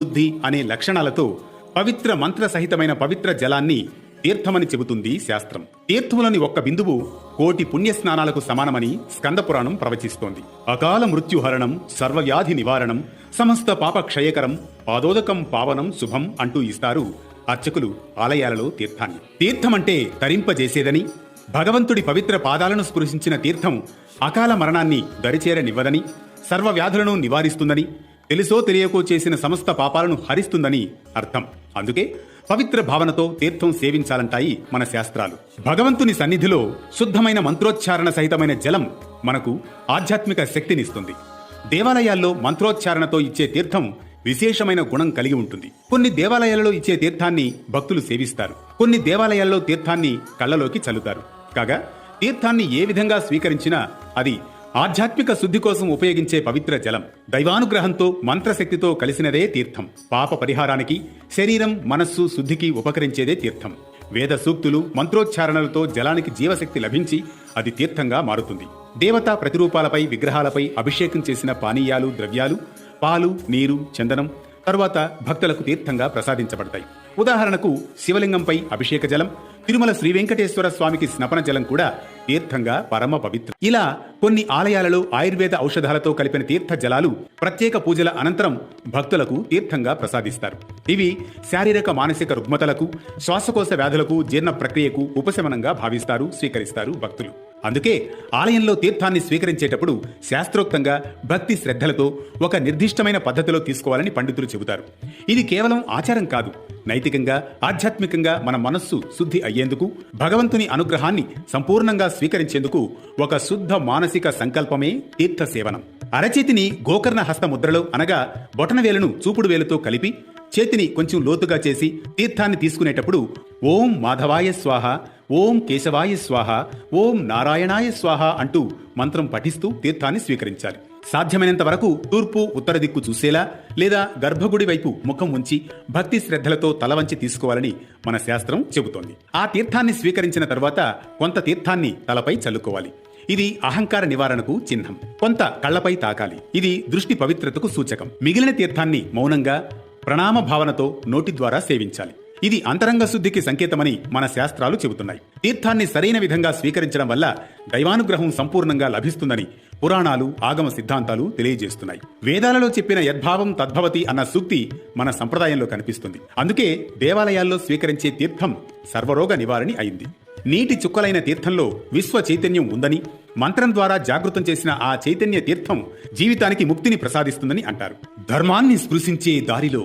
శుద్ధి అనే లక్షణాలతో పవిత్ర మంత్ర సహితమైన పవిత్ర జలాన్ని తీర్థమని చెబుతుంది శాస్త్రం. తీర్థములని ఒక్క బిందువు కోటి పుణ్యస్నానాలకు సమానమని స్కందపురాణం ప్రవచిస్తోంది. అకాల మృత్యుహరణం, సర్వవ్యాధి నివారణం, సమస్త పాప క్షయకరం, పాదోదకం పావనం శుభం అంటూ ఇస్తారు అర్చకులు ఆలయాలలో తీర్థాన్ని. తీర్థమంటే తరింపజేసేదని, భగవంతుడి పవిత్ర పాదాలను స్పృశించిన తీర్థం అకాల మరణాన్ని దరిచేరనివ్వదని, సర్వవ్యాధులను నివారిస్తుందని, తెలుసో తెలియకో చేసిన సమస్త పాపాలను హరిస్తుందని అర్థం. అందుకే పవిత్ర భావనతో తీర్థం సేవించాలంటాయి మన శాస్త్రాలు. భగవంతుని సన్నిధిలో శుద్ధమైన మంత్రోచ్చారణ సహితమైన జలం మనకు ఆధ్యాత్మిక శక్తినిస్తుంది. దేవాలయాల్లో మంత్రోచ్చారణతో ఇచ్చే తీర్థం విశేషమైన గుణం కలిగి ఉంటుంది. కొన్ని దేవాలయాలలో ఇచ్చే తీర్థాన్ని భక్తులు సేవిస్తారు. కొన్ని దేవాలయాల్లో తీర్థాన్ని కళ్ళలోకి చల్లుతారు. కాగా తీర్థాన్ని ఏ విధంగా స్వీకరించినా అది ఆధ్యాత్మిక శుద్ధి కోసం ఉపయోగించే పవిత్ర జలం. దైవానుగ్రహంతో మంత్రశక్తితో కలిసినదే తీర్థం. పాప పరిహారానికి, శరీరం మనస్సు శుద్ధికి ఉపకరించేదే తీర్థం. వేద సూక్తులు మంత్రోచ్చారణలతో జలానికి జీవశక్తి లభించి అది తీర్థంగా మారుతుంది. దేవతా ప్రతిరూపాలపై, విగ్రహాలపై అభిషేకం చేసిన పానీయాలు, ద్రవ్యాలు, పాలు, నీరు, చందనం తరువాత భక్తులకు తీర్థంగా ప్రసాదించబడతాయి. ఉదాహరణకు శివలింగంపై అభిషేక జలం, తిరుమల శ్రీ వెంకటేశ్వర స్వామికి స్నపన జలం కూడా తీర్థంగా పరమ పవిత్రం. ఇలా కొన్ని ఆలయాలలో ఆయుర్వేద ఔషధాలతో కలిపిన తీర్థ జలాలు ప్రత్యేక పూజల అనంతరం భక్తులకు తీర్థంగా ప్రసాదిస్తారు. ఇవి శారీరక మానసిక రుగ్మతలకు, శ్వాసకోశ వ్యాధులకు, జీర్ణ ప్రక్రియకు ఉపశమనంగా భావిస్తారు, స్వీకరిస్తారు భక్తులు. అందుకే ఆలయంలో తీర్థాన్ని స్వీకరించేటప్పుడు శాస్త్రోక్తంగా భక్తి శ్రద్ధలతో ఒక నిర్దిష్టమైన పద్ధతిలో తీసుకోవాలని పండితులు చెబుతారు. ఇది కేవలం ఆచారం కాదు, నైతికంగా, ఆధ్యాత్మికంగా మన మనస్సు శుద్ధి అయ్యేందుకు, భగవంతుని అనుగ్రహాన్ని సంపూర్ణంగా స్వీకరించేందుకు ఒక శుద్ధ మానసిక సంకల్పమే తీర్థ సేవనం. అరచేతిని గోకర్ణ హస్త ముద్రలో అనగా బొటనవేలును చూపుడు వేలుతో కలిపి చేతిని కొంచెం లోతుగా చేసి తీర్థాన్ని తీసుకునేటప్పుడు ఓం మాధవాయ స్వాహ, ఓం కేశవాయ స్వాహ, ఓం నారాయణాయ స్వాహ అంటూ మంత్రం పఠిస్తూ తీర్థాన్ని స్వీకరించాలి. సాధ్యమైనంత వరకు తూర్పు, ఉత్తర దిక్కు చూసేలా లేదా గర్భగుడి వైపు ముఖం ఉంచి భక్తి శ్రద్ధలతో తల వంచి తీసుకోవాలని మన శాస్త్రం చెబుతోంది. ఆ తీర్థాన్ని స్వీకరించిన తర్వాత కొంత తీర్థాన్ని తలపై చల్లుకోవాలి. ఇది అహంకార నివారణకు చిహ్నం. కొంత కళ్లపై తాకాలి. ఇది దృష్టి పవిత్రతకు సూచకం. మిగిలిన తీర్థాన్ని మౌనంగా ప్రణామ భావనతో నోటి ద్వారా సేవించాలి. ఇది అంతరంగ శుద్ధికి సంకేతమని మన శాస్త్రాలు చెబుతున్నాయి. తీర్థాన్ని సరైన విధంగా స్వీకరించడం వల్ల దైవానుగ్రహం సంపూర్ణంగా లభిస్తుందని పురాణాలు, ఆగమ సిద్ధాంతాలు తెలియజేస్తున్నాయి. వేదాలలో చెప్పిన యద్భావం తద్భవతి అన్న సూక్తి మన సంప్రదాయంలో కనిపిస్తుంది. అందుకే దేవాలయాల్లో స్వీకరించే తీర్థం సర్వరోగ నివారణి అయింది. నీటి చుక్కలైన తీర్థంలో విశ్వ చైతన్యం ఉందని, మంత్రం ద్వారా జాగృతం చేసిన ఆ చైతన్య తీర్థం జీవితానికి ముక్తిని ప్రసాదిస్తుందని అంటారు. ధర్మాన్ని స్పృశించే దారిలో